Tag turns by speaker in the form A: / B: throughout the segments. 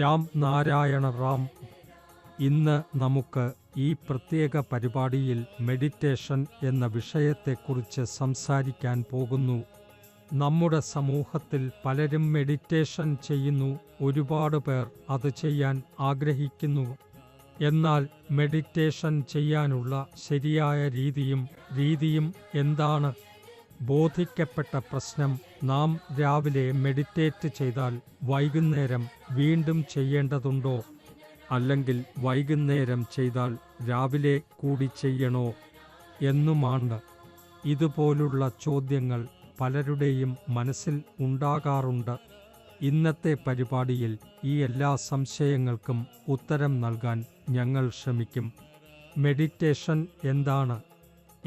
A: രാം നാരായണ റാം. ഇന്ന് നമുക്ക് ഈ പ്രത്യേക പരിപാടിയിൽ മെഡിറ്റേഷൻ എന്ന വിഷയത്തെക്കുറിച്ച് സംസാരിക്കാൻ പോകുന്നു. നമ്മുടെ സമൂഹത്തിൽ പലരും മെഡിറ്റേഷൻ ചെയ്യുന്നു, ഒരുപാട് പേർ അത് ചെയ്യാൻ ആഗ്രഹിക്കുന്നു. എന്നാൽ മെഡിറ്റേഷൻ ചെയ്യാനുള്ള ശരിയായ രീതിയും എന്താണ്? ബോധിക്കപ്പെട്ട പ്രശ്നം, നാം രാവിലെ മെഡിറ്റേറ്റ് ചെയ്താൽ വൈകുന്നേരം വീണ്ടും ചെയ്യേണ്ടതുണ്ടോ? അല്ലെങ്കിൽ വൈകുന്നേരം ചെയ്താൽ രാവിലെ കൂടി ചെയ്യണോ എന്നുമാണ്. ഇതുപോലുള്ള ചോദ്യങ്ങൾ പലരുടെയും മനസ്സിൽ ഉണ്ടാകാറുണ്ട്. ഇന്നത്തെ പരിപാടിയിൽ ഈ എല്ലാ സംശയങ്ങൾക്കും ഉത്തരം നൽകാൻ ഞങ്ങൾ ശ്രമിക്കും. മെഡിറ്റേഷൻ എന്താണ്?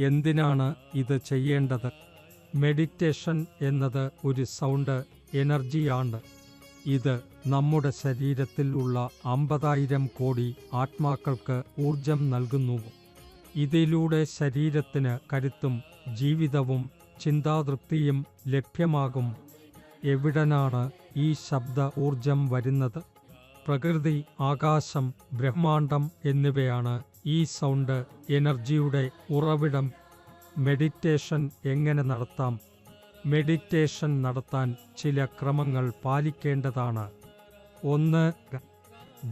A: എന്തിനാണ് ഇത് ചെയ്യേണ്ടത്? മെഡിറ്റേഷൻ എന്നത് ഒരു സൗണ്ട് എനർജിയാണ്. ഇത് നമ്മുടെ ശരീരത്തിൽ ഉള്ള 50,000 കോടി ആത്മാക്കൾക്ക് ഊർജം നൽകുന്നു. ഇതിലൂടെ ശരീരത്തിന് കരുത്തും ജീവിതവും ചിന്താതൃപ്തിയും ലഭ്യമാകും. എവിടനാണ് ഈ ശബ്ദ ഊർജം വരുന്നത്? പ്രകൃതി, ആകാശം, ബ്രഹ്മാണ്ഡം എന്നിവയാണ് ഈ സൗണ്ട് എനർജിയുടെ ഉറവിടം. മെഡിറ്റേഷൻ എങ്ങനെ നടത്താം? മെഡിറ്റേഷൻ നടത്താൻ ചില ക്രമങ്ങൾ പാലിക്കേണ്ടതാണ്. 1.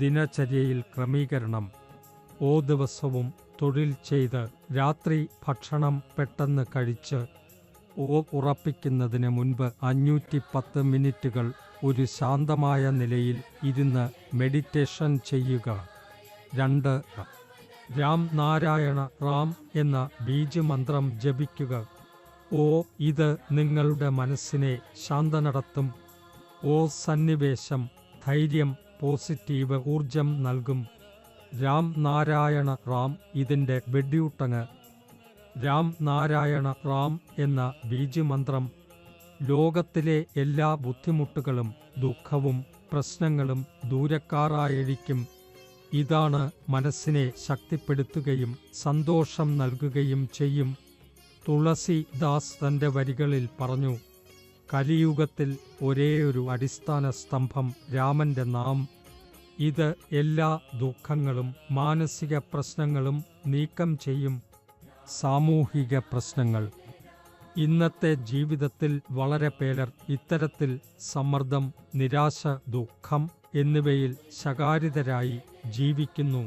A: ദിനചര്യയിൽ ക്രമീകരണം. ദിവസവും തൊഴിൽ ചെയ്ത് രാത്രി ഭക്ഷണം പെട്ടെന്ന് കഴിച്ച് ഉറപ്പിക്കുന്നതിന് മുൻപ് 510 മിനിറ്റുകൾ ഒരു ശാന്തമായ നിലയിൽ ഇരുന്ന് മെഡിറ്റേഷൻ ചെയ്യുക. 2. രാം നാരായണ റാം എന്ന ബീജമന്ത്രം ജപിക്കുക. ഇത് നിങ്ങളുടെ മനസ്സിനെ ശാന്തനടത്തും. സന്നിവേശം, ധൈര്യം, പോസിറ്റീവ് ഊർജം നൽകും. രാം നാരായണ റാം ഇതിൻ്റെ വെഡ്യൂട്ടങ്ങ്. രാം നാരായണ റാം എന്ന ബീജമന്ത്രം ലോകത്തിലെ എല്ലാ ബുദ്ധിമുട്ടുകളും ദുഃഖവും പ്രശ്നങ്ങളും ദൂരക്കാറായിരിക്കും. ഇതാണ് മനസ്സിനെ ശക്തിപ്പെടുത്തുകയും സന്തോഷം നൽകുകയും ചെയ്യും. തുളസിദാസ് തൻ്റെ വരികളിൽ പറഞ്ഞു, കലിയുഗത്തിൽ ഒരേയൊരു അടിസ്ഥാന സ്തംഭം രാമൻ്റെ നാം. ഇത് എല്ലാ ദുഃഖങ്ങളും മാനസിക പ്രശ്നങ്ങളും നീക്കം ചെയ്യും. സാമൂഹിക പ്രശ്നങ്ങൾ. ഇന്നത്തെ ജീവിതത്തിൽ വളരെ പേർ ഇത്തരത്തിൽ സമ്മർദ്ദം, നിരാശ, ദുഃഖം എന്നിവയിൽ ശകാരിതരായി ജീവിക്കുന്നു.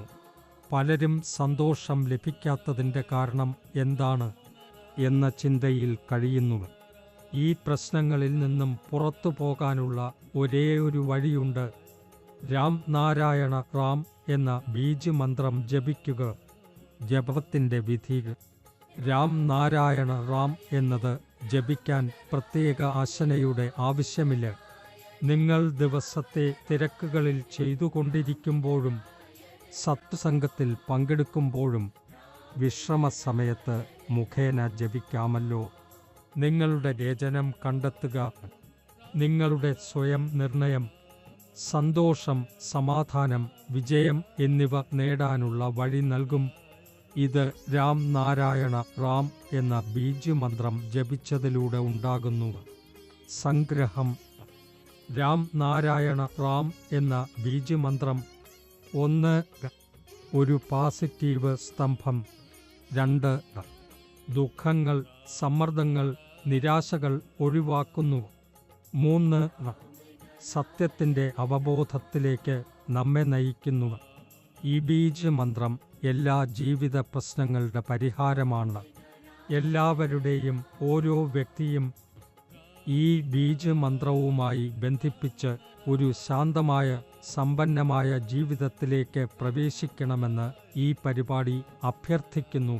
A: പലരും സന്തോഷം ലഭിക്കാത്തതിൻ്റെ കാരണം എന്താണ് എന്ന ചിന്തയിൽ കഴിയുന്നു. ഈ പ്രശ്നങ്ങളിൽ നിന്നും പുറത്തു പോകാനുള്ള ഒരേയൊരു വഴിയുണ്ട്. രാം നാരായണ റാം എന്ന ബീജമന്ത്രം ജപിക്കുക. ജപത്തിൻ്റെ വിധി. രാം നാരായണ റാം എന്നത് ജപിക്കാൻ പ്രത്യേക ആശനയുടെ ആവശ്യമില്ല. നിങ്ങൾ ദിവസത്തെ തിരക്കുകളിൽ ചെയ്തുകൊണ്ടിരിക്കുമ്പോഴും സത്സംഗത്തിൽ പങ്കെടുക്കുമ്പോഴും വിശ്രമസമയത്ത് മുഖേന ജപിക്കാമല്ലോ. നിങ്ങളുടെ രചനം കണ്ടെത്തുക. നിങ്ങളുടെ സ്വയം നിർണയം, സന്തോഷം, സമാധാനം, വിജയം എന്നിവ നേടാനുള്ള വഴി നൽകും. ഇത് രാം നാരായണ റാം എന്ന ബീജമന്ത്രം ജപിച്ചതിലൂടെ ഉണ്ടാകുന്നു. സംഗ്രഹം. രാം നാരായണ റാം എന്ന ബീജമന്ത്രം. 1. ഒരു പോസിറ്റീവ് സ്തംഭം. 2. ദുഃഖങ്ങൾ, സമ്മർദ്ദങ്ങൾ, നിരാശകൾ ഒഴിവാക്കുന്നു. 3. സത്യത്തിൻ്റെ അവബോധത്തിലേക്ക് നമ്മെ നയിക്കുന്നു. ഈ ബീജമന്ത്രം എല്ലാ ജീവിത പ്രശ്നങ്ങളുടെ പരിഹാരമാണ്. എല്ലാവരുടെയും ഓരോ വ്യക്തിയും ഈ ബീജമന്ത്രവുമായി ബന്ധിപ്പിച്ച് ഒരു ശാന്തമായ, സമ്പന്നമായ ജീവിതത്തിലേക്ക് പ്രവേശിക്കണമെന്ന് ഈ പരിപാടി അഭ്യർത്ഥിക്കുന്നു.